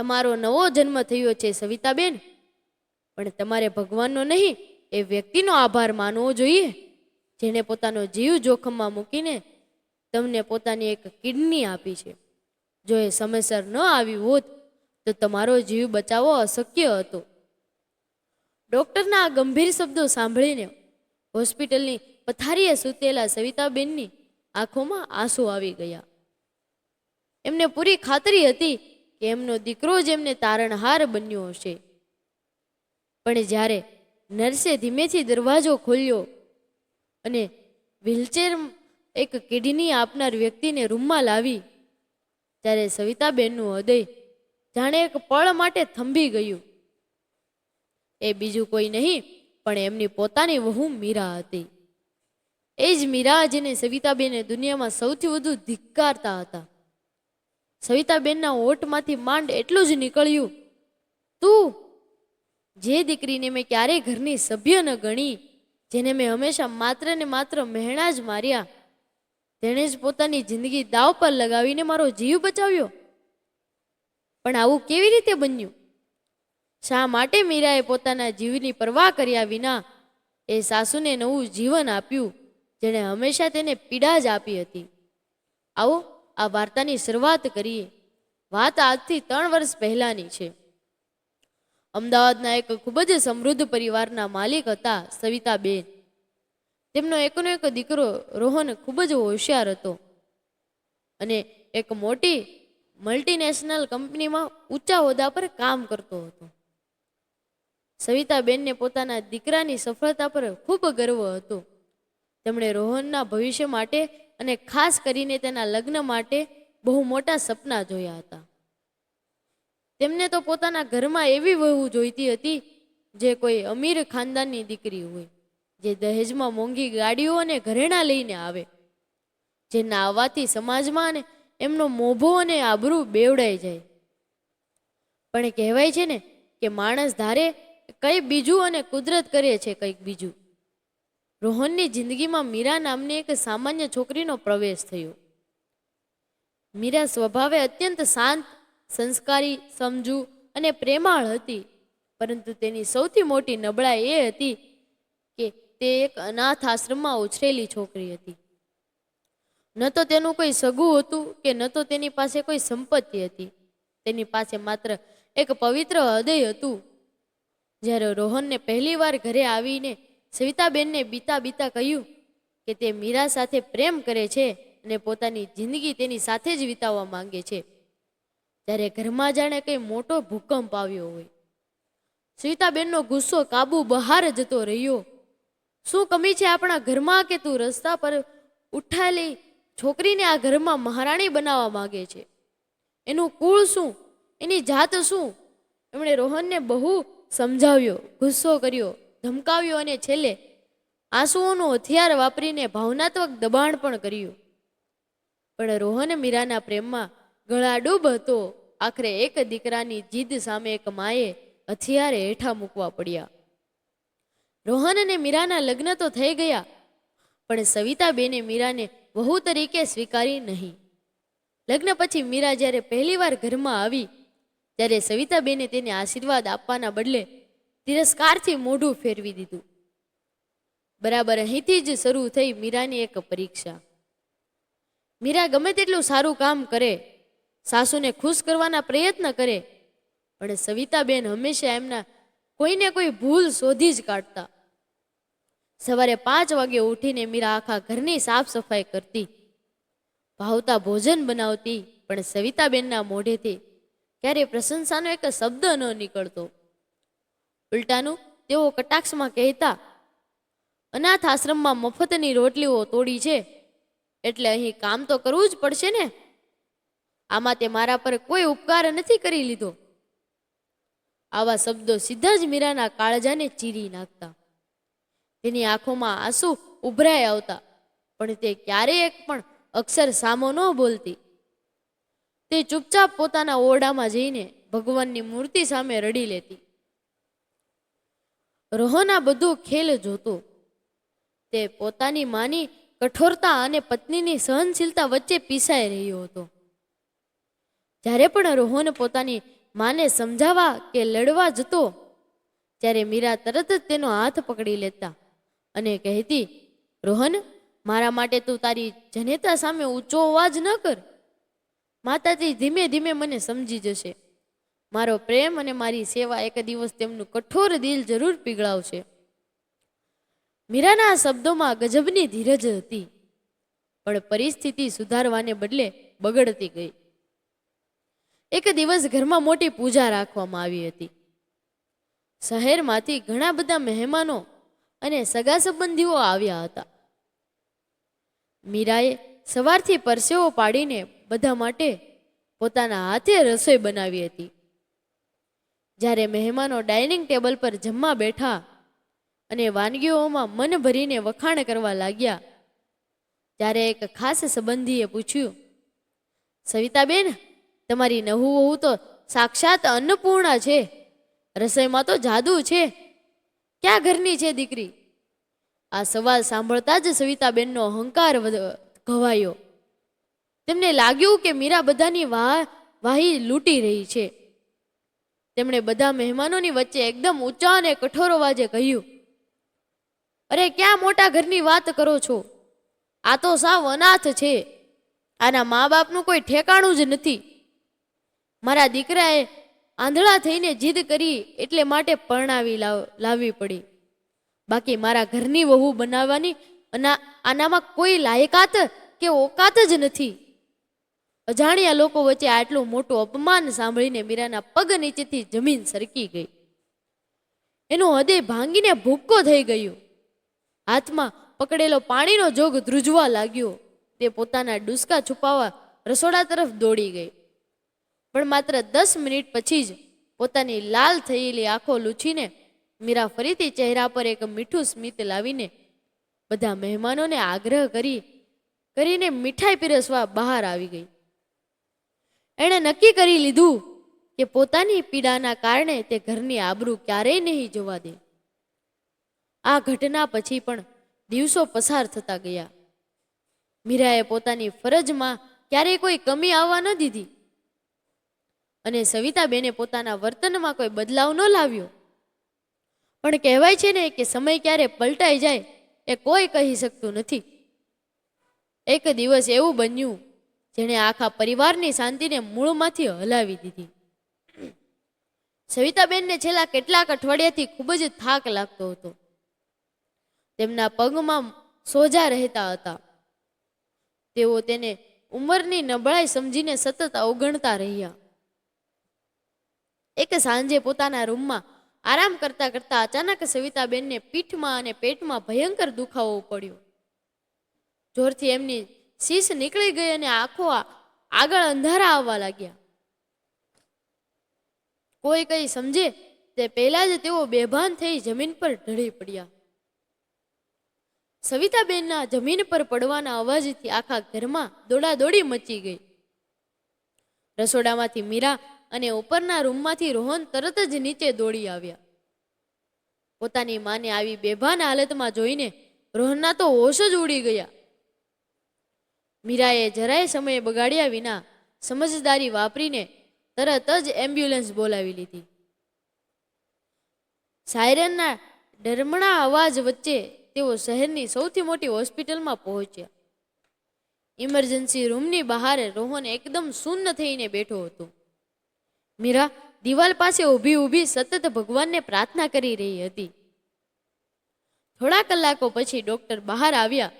તમારો નવો જન્મ થયો છે સવિતાબેન, પણ તમારે ભગવાનનો નહીં એ વ્યક્તિનો આભાર માનવો જોઈએ, જેને પોતાનો જીવ જોખમમાં મૂકીને તમને પોતાની એક કિડની આપી છે. જો એ સમયસર ન આવી હોત તો તમારો જીવ બચાવવો અશક્ય હતો. ડોક્ટરના આ ગંભીર શબ્દો સાંભળીને હોસ્પિટલની પથારીએ સૂતેલા સવિતાબેનની આંખોમાં આંસુ આવી ગયા. એમને પૂરી ખાતરી હતી કે એમનો દીકરો જ એમને તારણહાર બન્યો હશે. પણ જ્યારે નર્સે ધીમેથી દરવાજો ખોલ્યો અને વ્હીલચેર એક કિડની આપનાર વ્યક્તિને રૂમમાં લાવી, ત્યારે સવિતાબેનનું હૃદય જાણે એક પળ માટે થંભી ગયું. એ બીજું કોઈ નહીં પણ એમની પોતાની વહુ મીરા હતી. એ જ મીરા જેને સવિતાબેને દુનિયામાં સૌથી વધુ ધિક્કારતા હતા. સવિતાબેનના હોઠમાંથી માંડ એટલું જ નીકળ્યું, તું જે દીકરીને મેં ક્યારેય ઘરની સભ્ય ન ગણી, જેને મેં હંમેશા માત્ર ને માત્ર મહેણા જ માર્યા, તેણે જ પોતાની જિંદગી દાવ પર લગાવીને મારો જીવ બચાવ્યો. પણ આવું કેવી રીતે બન્યું? શા માટે મીરાએ પોતાના જીવની પરવા કર્યા વિના એ સાસુને નવું જીવન આપ્યું, જેણે હંમેશા તેને પીડા જ આપી હતી? આવો આ વાર્તાની શરૂઆત કરીએ. વાત આજથી 3 વર્ષ પહેલાની છે. અમદાવાદના એક ખૂબ જ સમૃદ્ધ પરિવારના માલિક હતા સવિતાબેન. તેમનો એકનો એક દીકરો રોહન ખૂબ જ હોશિયાર હતો અને એક મોટી મલ્ટીનેશનલ કંપનીમાં ઊંચા હોદ્દા પર કામ કરતો હતો. સવિતાબેનને પોતાના દીકરાની સફળતા પર ખૂબ ગર્વ હતો. તેમણે રોહનના ભવિષ્ય માટે અને ખાસ કરીને તેના લગ્ન માટે બહુ મોટા સપના જોયા હતા. તેમને તો પોતાના ઘરમાં એવી વહુ જોઈતી હતી જે કોઈ અમીર ખાનદાનની દીકરી હોય, જે દહેજમાં મોંઘી ગાડીઓ અને ઘરેણાં લઈને આવે, જેના આવવાથી સમાજમાં અને એમનો મોભો અને આબરૂ બેવડાઈ જાય. પણ કહેવાય છે ને કે માણસ ધારે કંઈ બીજું અને કુદરત કરે છે કંઈક બીજું. રોહનની જિંદગીમાં મીરા નામની એક સામાન્ય છોકરીનો પ્રવેશ થયો. મીરા સ્વભાવે અત્યંત શાંત, સંસ્કારી, સમજુ અને પ્રેમાળ હતી, પરંતુ તેની સૌથી મોટી નબળાઈ એ હતી કે તે એક અનાથ આશ્રમમાં ઉછરેલી છોકરી હતી. ન તો તેનું કોઈ સગું હતું કે ન તો તેની પાસે કોઈ સંપત્તિ હતી. તેની પાસે માત્ર એક પવિત્ર હૃદય હતું. જ્યારે રોહનને પહેલી વાર ઘરે આવીને સવિતાબેનને બીતા બીતા કહ્યું કે તે મીરા સાથે પ્રેમ કરે છે અને પોતાની જિંદગી તેની સાથે જ વિતાવવા માંગે છે, ત્યારે ઘરમાં જાણે કંઈ મોટો ભૂકંપ આવ્યો હોય. સવિતાબેનનો ગુસ્સો કાબુ બહાર જતો રહ્યો. શું કમી છે આપણા ઘરમાં કે તું રસ્તા પર ઉઠાયેલી છોકરીને આ ઘરમાં મહારાણી બનાવવા માંગે છે? એનું કુળ શું? એની જાત શું? એમણે રોહનને બહુ સમજાવ્યો, ગુસ્સો કર્યો, ધમકાવ્યો અને છેલ્લે આંસુઓનું હથિયાર વાપરીને ભાવનાત્મક દબાણ પણ કર્યું. પણ રોહન મીરાના પ્રેમમાં ગળાડૂબ હતો. આખરે એક દીકરાની જીદ સામે એક માએ હથિયારે હેઠા મૂકવા પડ્યા. રોહન અને મીરાના લગ્ન તો થઈ ગયા, પણ સવિતાબેને મીરાને વહુ તરીકે સ્વીકારી નહીં. લગ્ન પછી મીરા જ્યારે પહેલી વાર ઘરમાં આવી, ત્યારે સવિતાબેને તેને આશીર્વાદ આપવાના બદલે તિરસ્કારથી મોઢું ફેરવી દીધું. બરાબર અહીંથી જ શરૂ થઈ મીરાની એક પરીક્ષા. મીરા ગમે તેટલું સારું કામ કરે, સાસુને ખુશ કરવાના પ્રયત્ન કરે, પણ સવિતાબેન હંમેશા એમના કોઈને કોઈ ભૂલ શોધી જ કાઢતા. સવારે 5 વાગે ઉઠીને મીરા આખા ઘરની સાફ સફાઈ કરતી, ભાવતા ભોજન બનાવતી, પણ સવિતાબેનના મોઢેથી ક્યારે પ્રશંસાનો એક શબ્દ ન નીકળતો. ઉલટાનું તેઓ કટાક્ષમાં કહેતા, અનાથ આશ્રમમાં મફતની રોટલીઓ તોડી છે એટલે અહીં કામ તો કરવું જ પડશે ને, આમાં તે મારા પર કોઈ ઉપકાર નથી કરી લીધો. આવા શબ્દો સીધા જ મીરાના કાળજાને ચીરી નાખતા. તેની આંખોમાં આંસુ ઉભરાઈ આવતા, પણ તે ક્યારેય એક પણ અક્ષર સામો ન બોલતી. તે ચૂપચાપ પોતાના ઓરડામાં જઈને ભગવાનની મૂર્તિ સામે રડી લેતી. રોહન આ બધું ખેલ જોતો. તે પોતાની માની કઠોરતા અને પત્નીની સહનશીલતા વચ્ચે પીસાઈ રહ્યો હતો. જ્યારે પણ રોહન પોતાની માને સમજાવવા કે લડવા જતો ત્યારે મીરા તરત જ તેનો હાથ પકડી લેતા અને કહેતી, રોહન, મારા માટે તું તારી જનેતા સામે ઊંચો અવાજ ન કર. માતાજી ધીમે ધીમે મને સમજી જશે. મારો પ્રેમ અને મારી સેવા એક દિવસ તેમનું કઠોર દિલ જરૂર પીગળાવશે. મીરાના શબ્દોમાં ગજબની ધીરજ હતી, પણ પરિસ્થિતિ સુધારવાને બદલે બગડતી ગઈ. એક દિવસ ઘરમાં મોટી પૂજા રાખવામાં આવી હતી. શહેરમાંથી ઘણા બધા મહેમાનો અને સગા સંબંધીઓ આવ્યા હતા. મીરાએ સવારથી પરસેવો પાડીને બધા માટે પોતાના હાથે રસોઈ બનાવી હતી. જ્યારે મહેમાનો ડાઇનિંગ ટેબલ પર જમવા બેઠા અને વાનગીઓમાં મન ભરીને વખાણ કરવા લાગ્યા, ત્યારે એક ખાસ સંબંધીએ પૂછ્યું, સવિતાબેન, તમારી નવું વહુ તો સાક્ષાત અન્નપૂર્ણા છે. રસોઈમાં તો જાદુ છે. ક્યાં ઘરની છે દીકરી? આ સવાલ સાંભળતા જ સવિતાબેનનો અહંકાર ઘવાયો. તેમને લાગ્યું કે મીરા બધાની વાહી લૂંટી રહી છે. તેમણે બધા મહેમાનોની વચ્ચે એકદમ ઊંચા અને કઠોર અવાજે કહ્યું, અરે, ક્યાં મોટા ઘરની વાત કરો છો? આ તો સાવ અનાથ છે. આના મા બાપનું કોઈ ઠેકાણું જ નથી. મારા દીકરાએ આંધળા થઈને જીદ કરી એટલે માટે પરણાવી લાવવી પડી. બાકી મારા ઘરની વહુ બનાવવાની આનામાં કોઈ લાયકાત કે ઓકાત જ નથી. અજાણ્યા લોકો વચ્ચે આટલું મોટું અપમાન સાંભળીને મીરાના પગ નીચેથી જમીન સરકી ગઈ. એનું હૃદય ભાંગીને ભૂક્કો થઈ ગયું. હાથમાં પકડેલો પાણીનો જોગ ધ્રુજવા લાગ્યો. તે પોતાના ડૂસકા છુપાવવા રસોડા તરફ દોડી ગઈ. પણ માત્ર 10 મિનિટ પછી જ પોતાની લાલ થયેલી આંખો લૂછીને મીરા ફરીથી ચહેરા પર એક મીઠું સ્મિત લાવીને બધા મહેમાનોને આગ્રહ કરીને મીઠાઈ પીરસવા બહાર આવી ગઈ. એણે નક્કી કરી લીધું કે પોતાની પીડાના કારણે તે ઘરની આબરૂ ક્યારેય નહીં જવા દે. આ ઘટના પછી પણ દિવસો પસાર થતા ગયા. મીરાએ પોતાની ફરજમાં ક્યારેય કોઈ કમી આવવા ન દીધી અને સવિતાબેને પોતાના વર્તનમાં કોઈ બદલાવ ન લાવ્યો. પણ કહેવાય છે ને કે સમય ક્યારે પલટાઈ જાય એ કોઈ કહી શકતું નથી. એક દિવસ એવું બન્યું જેણે આખા પરિવારની શાંતિને મૂળમાંથી હલાવી દીધી. સવિતાબેનને છેલ્લા કેટલાક અઠવાડિયાથી ખૂબ જ થાક લાગતો હતો. તેમના પગમાં સોજા રહેતા હતા. તેઓ તેને ઉંમરની નબળાઈ સમજીને સતત અવગણતા રહ્યા. એક સાંજે પોતાના રૂમમાં આરામ કરતા કરતા અચાનક સવિતાબેનને પીઠમાં અને પેટમાં ભયંકર દુખાવો પડ્યો. જોરથી એમની શીશ નીકળી ગઈ અને આંખો આગળ અંધારા આવવા લાગ્યા. કોઈ કઈ સમજે તે પહેલા જ તેઓ બેભાન થઈ જમીન પર ઢળી પડ્યા. સવિતાબેનના જમીન પર પડવાના અવાજથી આખા ઘરમાં દોડાદોડી મચી ગઈ. રસોડામાંથી મીરા અને ઉપરના રૂમમાંથી રોહન તરત જ નીચે દોડી આવ્યા. પોતાની માને આવી બેભાન હાલતમાં જોઈને રોહનના તો હોશ જ ઉડી ગયા. મીરાએ જરાય સમય બગાડ્યા વિના સમજદારી વાપરીને તરત જ એમ્બ્યુલન્સ બોલાવી લીધી. સાયરનના ડરમણા અવાજ વચ્ચે તેઓ શહેરની સૌથી મોટી હોસ્પિટલમાં પહોંચ્યા. ઇમરજન્સી રૂમની બહાર રોહન એકદમ શૂન્ય થઈને બેઠો હતો. મીરા દિવાલ પાસે ઊભી ઊભી સતત ભગવાનને પ્રાર્થના કરી રહી હતી. થોડા કલાકો પછી ડોક્ટર બહાર આવ્યા.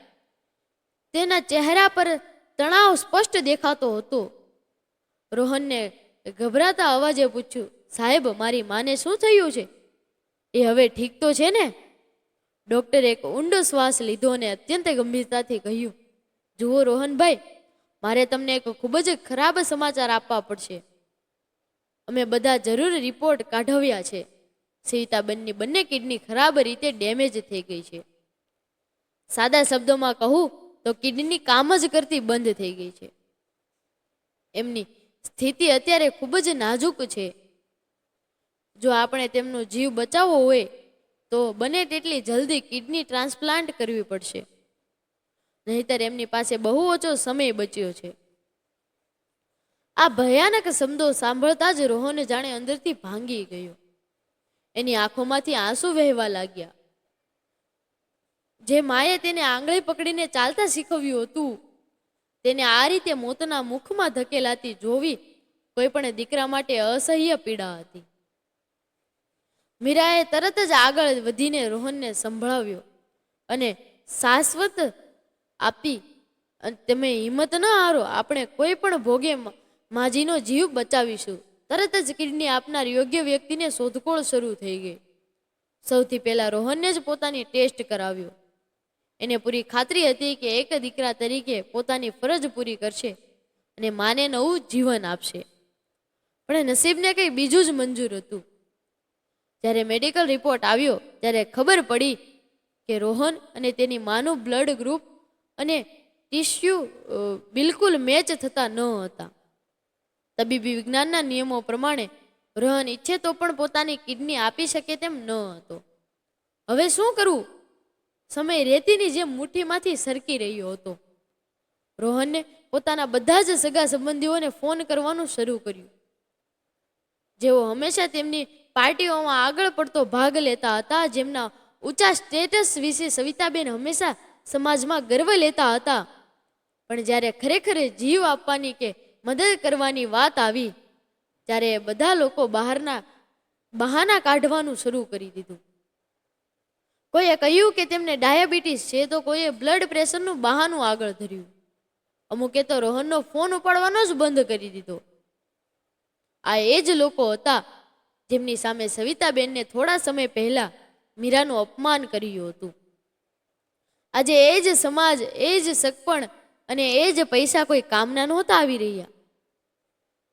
તેના ચહેરા પર તણાવ સ્પષ્ટ દેખાતો હતો. રોહનને ગભરાતા અવાજે પૂછ્યું, સાહેબ, મારી માને શું થયું છે? એ હવે ઠીક તો છે ને? ડોક્ટરે એક ઊંડો શ્વાસ લીધો અને અત્યંત ગંભીરતાથી કહ્યું, જુઓ રોહનભાઈ, મારે તમને એક ખૂબ જ ખરાબ સમાચાર આપવા પડશે. અમે બધા જરૂર રિપોર્ટ કાઢવ્યા છે. સવિતાબેનની બંને કિડની ખરાબ રીતે ડેમેજ થઈ ગઈ છે. સાદા શબ્દોમાં કહું તો કિડની કામ જ કરતી બંધ થઈ ગઈ છે. એમની સ્થિતિ અત્યારે ખૂબ જ નાજુક છે. જો આપણે તેમનો જીવ બચાવવો હોય તો બને તેટલી જલ્દી કિડની ટ્રાન્સપ્લાન્ટ કરવી પડશે, નહીતર એમની પાસે બહુ ઓછો સમય બચ્યો છે. આ ભયાનક શબ્દો સાંભળતા જ રોહન જાણે અંદરથી ભાંગી ગયો. એની આંખોમાંથી આંસુ વહેવા લાગ્યા. જે માએ તેને આંગળી પકડીને ચાલતા શીખવ્યું હતું, તેને આ રીતે મોતના મુખમાં ધકેલાતી જોવી કોઈ પણ દીકરા માટે અસહ્ય પીડા હતી. મીરાએ તરત જ આગળ વધીને રોહનને સંભળાવ્યો અને શાશ્વત આપી, તમે હિંમત ન હારો, આપણે કોઈ પણ ભોગે માજીનો જીવ બચાવીશું. તરત જ કિડની આપનાર યોગ્ય વ્યક્તિને શોધખોળ શરૂ થઈ ગઈ. સૌથી પહેલા રોહનને જ પોતાની ટેસ્ટ કરાવ્યો. એને પૂરી ખાતરી હતી કે એક દીકરા તરીકે પોતાની ફરજ પૂરી કરશે અને માને નવું જીવન આપશે. પણ નસીબને કંઈ બીજું જ મંજૂર હતું. જ્યારે મેડિકલ રિપોર્ટ આવ્યો ત્યારે ખબર પડી કે રોહન અને તેની માનું બ્લડ ગ્રુપ અને ટિશ્યુ બિલકુલ મેચ થતા ન હતા. તબીબી વિજ્ઞાનના નિયમો પ્રમાણે રોહન ઈચ્છે તો પણ પોતાની કિડની આપી શકે તેમ ન હતો. હવે શું કરવું? સમય રેતીની જેમ મુઠ્ઠીમાંથી સરકી રહ્યો હતો. રોહનને પોતાના બધા જ સગા સંબંધીઓને ફોન કરવાનું શરૂ કર્યું. જેઓ હંમેશા તેમની પાર્ટીઓમાં આગળ પડતો ભાગ લેતા હતા, જેમના ઊંચા સ્ટેટસ વિશે સવિતાબેન હંમેશા સમાજમાં ગર્વ લેતા હતા. પણ જ્યારે ખરેખર જીવ આપવાની કે મદદ કરવાની વાત આવી ત્યારે બધા લોકો બહાના કાઢવાનું શરૂ કરી દીધું. કોઈએ કહ્યું કે તેમને ડાયાબિટીસ છે, તો કોઈએ બ્લડ પ્રેશરનું બહાનું આગળ ધર્યું. અમુકે તો રોહનનો ફોન ઉપાડવાનો જ બંધ કરી દીધો. આ એ જ લોકો હતા જેમની સામે સવિતાબેનને થોડા સમય પહેલા મીરાનું અપમાન કર્યું હતું. આજે એ જ સમાજ, એ જ સગપણ અને એ જ પૈસા કોઈ કામના નહોતા આવી રહ્યા.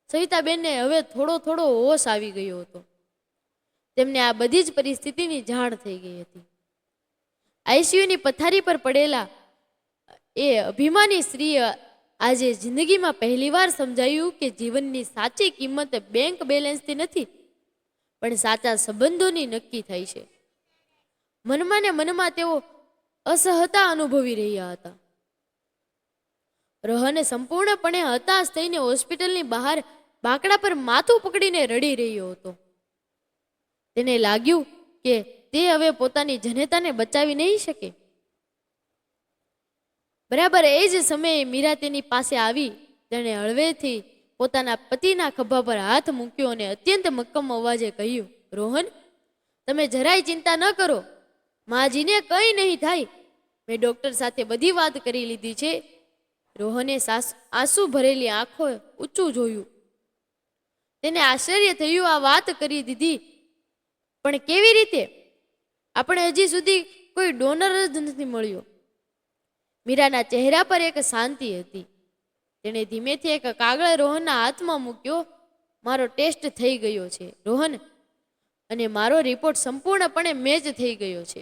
સવિતાબેનને હવે થોડો થોડો હોશ આવી ગયો હતો. તેમને આ બધી જ પરિસ્થિતિની જાણ થઈ ગઈ હતી. આઈસીયુની પથારી પર પડેલા એ અભિમાની સ્ત્રીએ આજે જિંદગીમાં પહેલીવાર સમજાયું કે જીવનની સાચી કિંમત બેંક બેલેન્સથી નથી, પણ સાચા સંબંધોની નક્કી થાય છે. મનમાં ને મનમાં તેઓ અસહતા અનુભવી રહ્યા હતા. રોહન સંપૂર્ણપણે હતાશ થઈને હોસ્પિટલની બહાર બાકડા પર માથું પકડીને રડી રહ્યો હતો. તેને લાગ્યું કે તે હવે પોતાની જનેતાને બચાવી નહીં શકે. બરાબર એ જ સમયે મીરા તેની પાસે આવી. તેણે હળવેથી પોતાના પતિના ખભા પર હાથ મૂક્યો અને અત્યંત મક્કમ અવાજે કહ્યું, રોહન, તમે જરાય ચિંતા ન કરો, માજીને કંઈ નહીં થાય. મેં ડોક્ટર સાથે બધી વાત કરી લીધી છે. રોહને આંસુ ભરેલી આંખો ઊંચું જોયું. તેને આશ્ચર્ય થયું, આ વાત કરી દીધી, પણ કેવી રીતે? આપણે હજી સુધી કોઈ ડોનર જ નથી મળ્યો. મીરાના ચહેરા પર એક શાંતિ હતી. તેણે ધીમેથી એક કાગળ રોહનના હાથમાં મૂક્યો. મારો ટેસ્ટ થઈ ગયો છે રોહન, અને મારો રિપોર્ટ સંપૂર્ણપણે મેચ થઈ ગયો છે.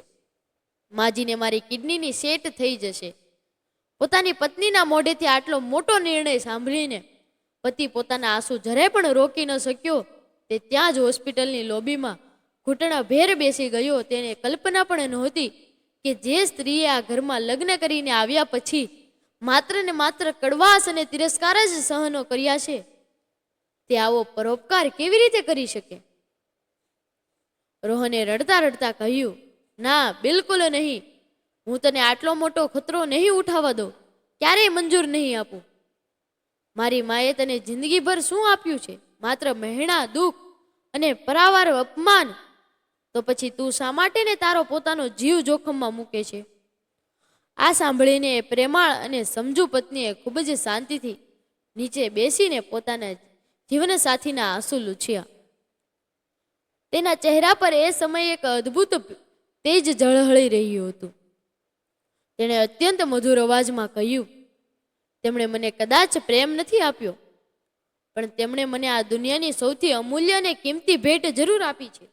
માજીને મારી કિડનીની સેટ થઈ જશે. પોતાની પત્નીના મોઢેથી આટલો મોટો નિર્ણય સાંભળીને પતિ પોતાના આંસુ જરાય પણ રોકી ન શક્યો. તે ત્યાં જ હોસ્પિટલની લોબીમાં ઘૂંટણા ભેર બેસી ગયો. તેને કલ્પના પણ નહોતી કે જે સ્ત્રીએ આ ઘરમાં લગ્ન કરીને આવ્યા પછી માત્ર ને માત્ર કડવાશ અને તિરસ્કાર જ સહનો કર્યા છે, તે આવો પરોપકાર કેવી રીતે કરી શકે? રોહને રડતા રડતા કહ્યું, ના, બિલકુલ નહીં. હું તને આટલો મોટો ખતરો નહીં ઉઠાવવા દઉં, ક્યારેય મંજૂર નહીં આપું. મારી માએ તને જિંદગીભર શું આપ્યું છે? માત્ર મહેણા, દુઃખ અને પરાવાર અપમાન. તો પછી તું શા માટે ને તારો પોતાનો જીવ જોખમમાં મૂકે છે? આ સાંભળીને પ્રેમાળ અને સમજુ પત્નીએ ખૂબ જ શાંતિથી નીચે બેસીને પોતાના જીવનસાથીના આંસુ લૂછ્યા. તેના ચહેરા પર એ સમયે એક અદ્ભુત તેજ ઝળહળી રહ્યું હતું. તેણે અત્યંત મધુર અવાજમાં કહ્યું, તેમણે મને કદાચ પ્રેમ નથી આપ્યો, પણ તેમણે મને આ દુનિયાની સૌથી અમૂલ્ય અને કિંમતી ભેટ જરૂર આપી છે,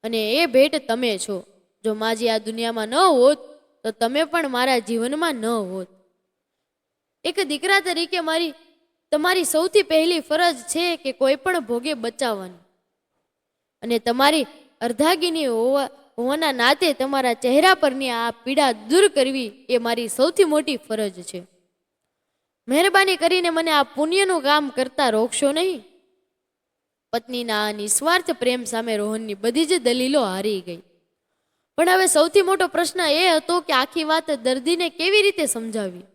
અને એ ભેટ તમે છો. જો માજી આ દુનિયામાં ન હોત તો તમે પણ મારા જીવનમાં ન હોત. એક દીકરા તરીકે તમારી સૌથી પહેલી ફરજ છે કે કોઈ પણ ભોગે બચાવવાની, અને તમારી અર્ધાંગીની હોવાના નાતે તમારા ચહેરા પરની આ પીડા દૂર કરવી એ મારી સૌથી મોટી ફરજ છે. મહેરબાની કરીને મને આ પુણ્યનું કામ કરતા રોકશો નહીં. પત્નીના આ નિસ્વાર્થ પ્રેમ સામે રોહનની બધી જ દલીલો હારી ગઈ. પણ હવે સૌથી મોટો પ્રશ્ન એ હતો કે આખી વાત દર્દીને કેવી રીતે સમજાવવી.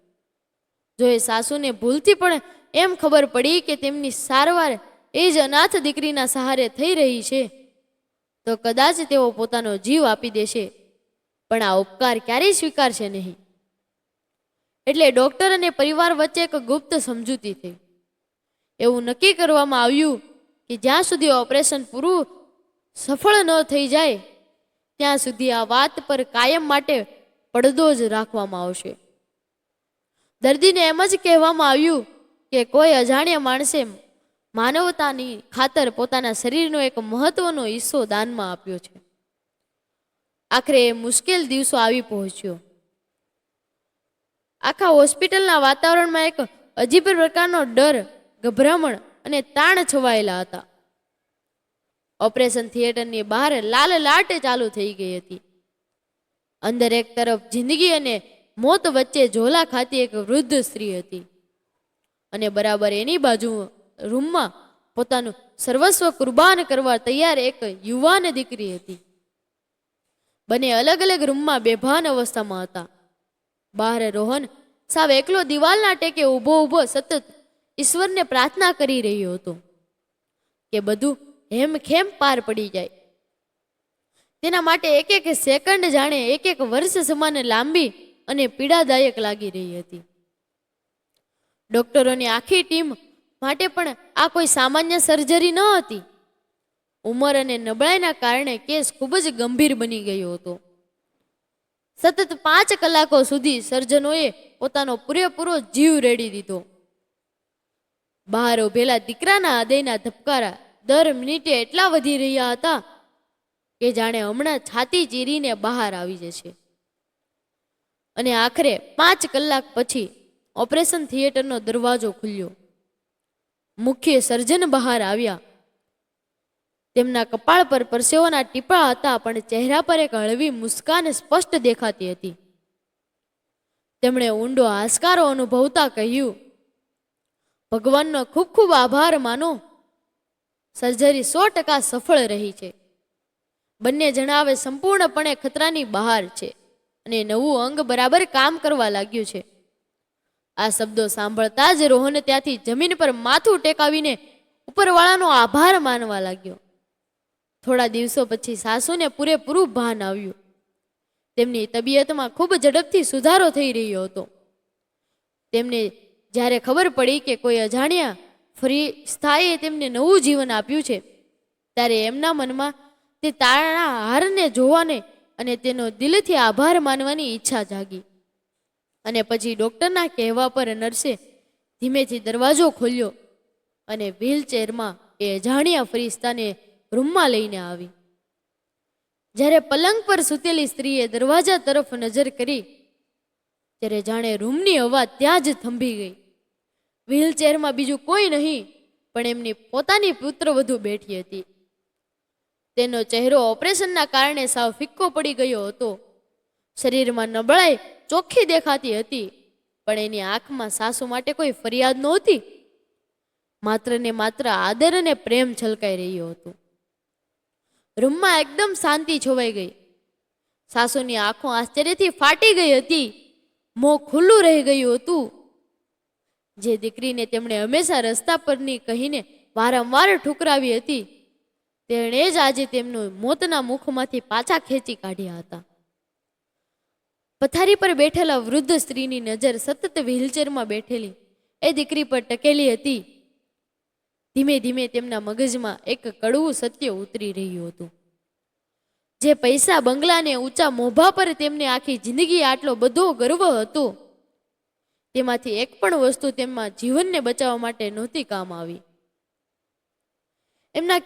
જો એ સાસુને ભૂલથી પણ એમ ખબર પડી કે તેમની સારવાર એ જ અનાથ દીકરીના સહારે થઈ રહી છે, તો કદાચ તેઓ પોતાનો જીવ આપી દેશે, પણ આ ઉપકાર ક્યારેય સ્વીકારશે નહીં. એટલે ડોક્ટર અને પરિવાર વચ્ચે એક ગુપ્ત સમજૂતી થઈ. એવું નક્કી કરવામાં આવ્યું કે જ્યાં સુધી ઓપરેશન પૂરું સફળ ન થઈ જાય ત્યાં સુધી આ વાત પર કાયમ માટે પડદો જ રાખવામાં આવશે. દર્દીને એમ જ કહેવામાં આવ્યું કે કોઈ અજાણ્યા માણસે માનવતાની ખાતર પોતાના શરીરનો એક મહત્વનો હિસ્સો દાનમાં આપ્યો છે. આખરે એ મુશ્કેલ દિવસો આવી પહોંચ્યો. આખા હોસ્પિટલના વાતાવરણમાં એક અજીબ પ્રકારનો ડર, ગભરામણ અને તાણ છવાયેલા હતા. ઓપરેશન થિયેટરની બહાર લાલ લાટ ચાલુ થઈ ગઈ હતી. અંદર એક તરફ જિંદગી અને મોત વચ્ચે ઝોલા ખાતી એક વૃદ્ધ સ્ત્રી હતી, અને બરાબર એની બાજુ રૂમમાં પોતાનું સર્વસ્વ કુરબાન કરવા તૈયાર એક યુવાન દીકરી હતી. બંને અલગ અલગ રૂમમાં બેભાન અવસ્થામાં હતા. બહાર રોહન સાવ એકલો દિવાલના ટેકે ઊભો ઊભો સતત ઈશ્વરને પ્રાર્થના કરી રહ્યો હતો કે બધું હેમખેમ પાર પડી જાય. તેના માટે એક એક સેકન્ડ જાણે એક એક વર્ષ સમાન લાંબી અને પીડાદાયક લાગી રહી હતી. ડોક્ટરોની આખી ટીમ માટે પણ આ કોઈ સામાન્ય સર્જરી ન હતી. ઉંમર અને નબળાઈના કારણે કેસ ખૂબ જ ગંભીર બની ગયો હતો. સતત 5 કલાકો સુધી સર્જનોએ પોતાનો પૂરેપૂરો જીવ રેડી દીધો. બહાર ઉભેલા દીકરાના હૃદયના ધબકારા દર મિનિટે એટલા વધી રહ્યા હતા કે જાણે હમણાં છાતી ચીરીને બહાર આવી જશે. અને આખરે 5 કલાક પછી ઓપરેશન થિયેટરનો દરવાજો ખુલ્યો. મુખ્ય સર્જન બહાર આવ્યા. તેમના કપાળ પર પરસેવાના ટીપા હતા, પણ ચહેરા પર એક હળવી મુસ્કાન સ્પષ્ટ દેખાતી હતી. તેમણે ઊંડો હાશકારો અનુભવતા કહ્યું, ભગવાનનો ખૂબ ખૂબ આભાર માનો. સર્જરી 100% સફળ રહી છે. બંને જણા હવે સંપૂર્ણપણે ખતરાની બહાર છે અને નવું અંગ બરાબર કામ કરવા લાગ્યું છે. આ શબ્દો સાંભળતા જ રોહન ત્યાંથી જમીન પર માથું ટેકાવીને ઉપરવાળાનો આભાર માનવા લાગ્યો. થોડા દિવસો પછી સાસુને પૂરેપૂરું ભાન આવ્યું. તેમની તબિયતમાં ખૂબ ઝડપથી સુધારો થઈ રહ્યો હતો. તેમને જ્યારે ખબર પડી કે કોઈ અજાણ્યા ફરિશ્તાએ તેમને નવું જીવન આપ્યું છે, ત્યારે એમના મનમાં તે તાળના હારને જોવાને અને તેનો દિલથી આભાર માનવાની ઈચ્છા જાગી. અને પછી ડોક્ટરના કહેવા પર નર્સે ધીમેથી દરવાજો ખોલ્યો અને વ્હીલચેરમાં એ અજાણ્યા ફરિશ્તાને રૂમમાં લઈને આવી. જ્યારે પલંગ પર સૂતેલી સ્ત્રીએ દરવાજા તરફ નજર કરી ત્યારે જાણે રૂમની હવા ત્યાં જ થંભી ગઈ. વ્હીલચેરમાં બીજું કોઈ નહીં પણ એમની પોતાની પુત્રવધુ બેઠી હતી. તેનો ચહેરો ઓપરેશનના કારણે સાવ ફિક્કો પડી ગયો હતો. શરીરમાં નબળાઈ ચોખ્ખી દેખાતી હતી, પણ એની આંખમાં સાસુ માટે કોઈ ફરિયાદ નહોતી. માત્ર ને માત્ર આદર અને પ્રેમ છલકાઈ રહ્યો હતો. રૂમમાં એકદમ શાંતિ છવાઈ ગઈ. સાસુની આંખો આશ્ચર્યથી ફાટી ગઈ હતી. મોં ખુલ્લું રહી ગયું હતું. જે દીકરીને તેમણે હંમેશા રસ્તા પરની કહીને વારંવાર ઠુકરાવી હતી, તેણે જ આજે તેમનું મોતના મુખમાંથી પાછા ખેંચી કાઢ્યા હતા. પથારી પર બેઠેલા વૃદ્ધ સ્ત્રીની નજર સતત વ્હીલચેરમાં બેઠેલી એ દીકરી પર ટકેલી હતી. ધીમે ધીમે તેમના મગજમાં એક કડવું સત્ય ઉતરી રહ્યું હતું. જે પૈસા, બંગલા ને ઊંચા મોભા પર તેમને આખી જિંદગી આટલો બધો ગર્વ હતો, તેમાંથી એક પણ વસ્તુ તેમના જીવનને બચાવવા માટે નહોતી કામ આવી. એમના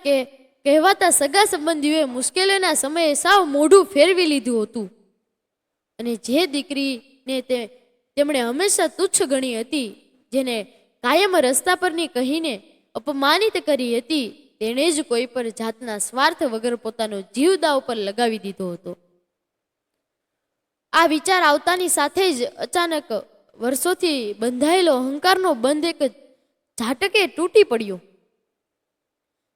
કહેવાતા સગા સંબંધીઓએ મુશ્કેલીના સમયે સાવ મોઢું ફેરવી લીધું હતું. અને જે દીકરીને તેમણે હંમેશા તુચ્છ ગણી હતી, જેને કાયમ રસ્તા પરની કહીને અપમાનિત કરી હતી, તેણે જ કોઈ પર જાતના સ્વાર્થ વગર પોતાનો જીવ દાવ પર લગાવી દીધો હતો. આ વિચાર આવતાની સાથે જ અચાનક વર્ષોથી બંધાયેલો અહંકારનો બંધ એક ઝાટકે તૂટી પડ્યો.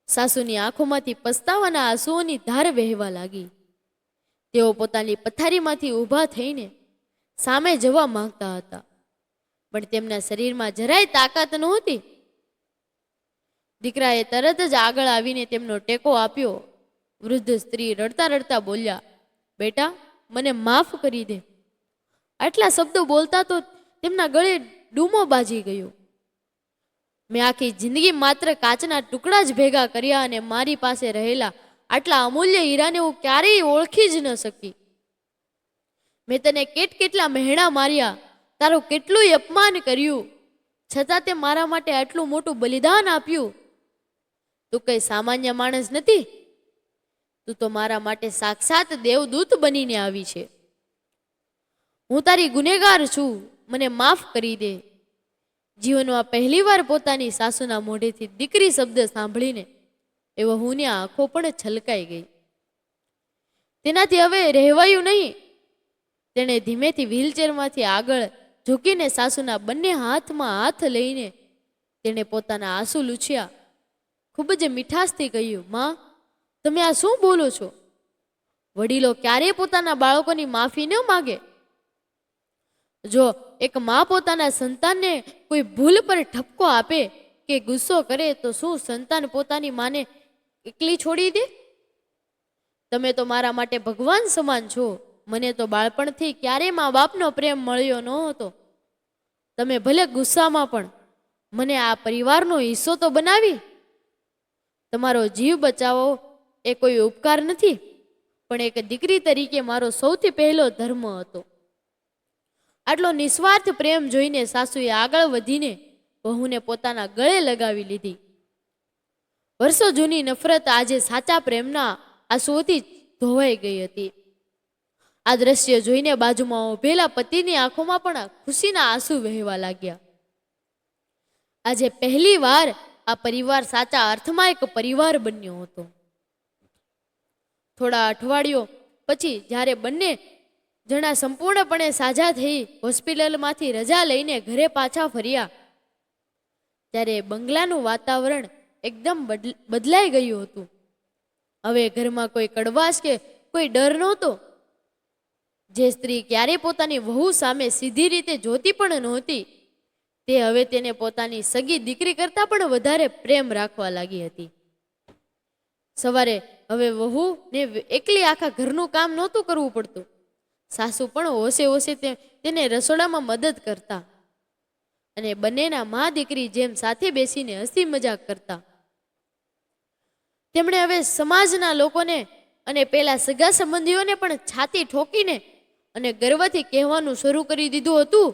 સાસુની આંખોમાંથી પસ્તાવાના આંસુઓની ધાર વહેવા લાગી. તેઓ પોતાની પથારીમાંથી ઊભા થઈને સામે જવા માંગતા હતા, પણ તેમના શરીરમાં જરાય તાકાત નહોતી. દીકરાએ તરત જ આગળ આવીને તેમનો ટેકો આપ્યો. વૃદ્ધ સ્ત્રી રડતા રડતા બોલ્યા, બેટા, મને માફ કરી દે. આટલા શબ્દો બોલતા તો તેમના ગળે ડૂમો બાજી ગયો. મેં આખી જિંદગી માત્ર કાચના ટુકડા જ ભેગા કર્યા અને મારી પાસે રહેલા આટલા અમૂલ્ય હીરાને હું ક્યારેય ઓળખી જ ન શકી. મેં તને કેટલા મહેણા માર્યા, તારું કેટલું અપમાન કર્યું, છતાં તે મારા માટે આટલું મોટું બલિદાન આપ્યું. તું કઈ સામાન્ય માણસ નથી, તું તો મારા માટે સાક્ષાત દેવદૂત બનીને આવી છે. હું તારી ગુનેગાર છું, મને માફ કરી દે. જીવનમાં પહેલીવાર પોતાની સાસુના મોઢેથી દીકરી શબ્દ સાંભળીને એ વહુની આંખો પણ છલકાઈ ગઈ. તેનાથી હવે રહેવાયું નહીં. તેણે ધીમેથી વ્હીલચેરમાંથી આગળ ઝૂકીને સાસુના બંને હાથમાં હાથ લઈને તેણે પોતાના આંસુ લૂછ્યા. ખૂબ જ મીઠાશથી કહ્યું, માં, તમે આ શું બોલો છો? વડીલો ક્યારેય પોતાના બાળકોની માફી ન માગે. જો એક મા પોતાના સંતાનને કોઈ ભૂલ પર ઠપકો આપે કે ગુસ્સો કરે તો શું સંતાન પોતાની માને એકલી છોડી દે? તમે તો મારા માટે ભગવાન સમાન છો. મને તો બાળપણથી ક્યારેય મા બાપનો પ્રેમ મળ્યો ન હતો. તમે ભલે ગુસ્સામાં પણ મને આ પરિવારનો હિસ્સો તો બનાવી. તમારો જીવ બચાવો એ કોઈ ઉપકાર નથી, પણ એક દીકરી તરીકે મારો સૌથી પહેલો ધર્મ હતો. આટલો નિસ્વાર્થ પ્રેમ જોઈને સાસુએ આગળ વધીને વહુને પોતાના ગળે લગાવી લીધી. વર્ષો જૂની નફરત આજે સાચા પ્રેમના આંસુઓથી ધોવાઈ ગઈ હતી. આ દ્રશ્ય જોઈને બાજુમાં ઉભેલા પતિની આંખોમાં પણ ખુશીના આંસુ વહેવા લાગ્યા. આજે પહેલી વાર આ પરિવાર સાચા અર્થમાં એક પરિવાર બન્યો હતો. થોડા અઠવાડિયો પછી જ્યારે બંને જણા સંપૂર્ણપણે સાજા થઈ હોસ્પિટલમાંથી રજા લઈને ઘરે પાછા ફર્યા, ત્યારે બંગલાનું વાતાવરણ એકદમ બદલાઈ ગયું હતું. હવે ઘરમાં કોઈ કડવાશ કે કોઈ ડર નહોતો. જે સ્ત્રી ક્યારેય પોતાની વહુ સામે સીધી રીતે જોતી પણ નહોતી, તે હવે તેને પોતાની સગી દીકરી કરતા પણ વધારે પ્રેમ રાખવા લાગી હતી. સવારે હવે વહુને એકલી આખા ઘરનું કામ નહોતું કરવું પડતું. સાસુ પણ હોશે હોશે તેને રસોડામાં મદદ કરતા અને બંનેના મા દીકરી જેમ સાથે બેસીને હસી મજાક કરતા. તેમણે હવે સમાજના લોકોને અને પેલા સગા સંબંધીઓને પણ છાતી ઠોકીને અને ગર્વથી કહેવાનું શરૂ કરી દીધું હતું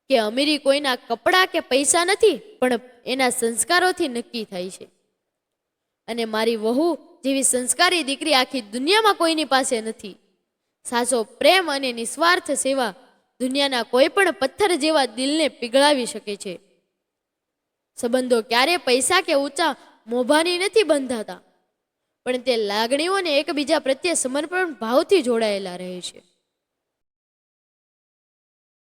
કે અમીરી કોઈના કપડાં કે પૈસા નથી, પણ એના સંસ્કારોથી નક્કી થાય છે. અને મારી વહુ જેવી સંસ્કારી દીકરી આખી દુનિયામાં કોઈની પાસે નથી. સાચો પ્રેમ અને નિસ્વાર્થ સેવા દુનિયાના કોઈ પણ પથ્થર જેવા દિલને પીગળાવી શકે છે. સંબંધો ક્યારે પૈસા કે ઊંચા મોભાની નથી બંધાતા, પણ તે લાગણીઓને એકબીજા પ્રત્યે સમર્પણ ભાવથી જોડાયેલા રહે છે.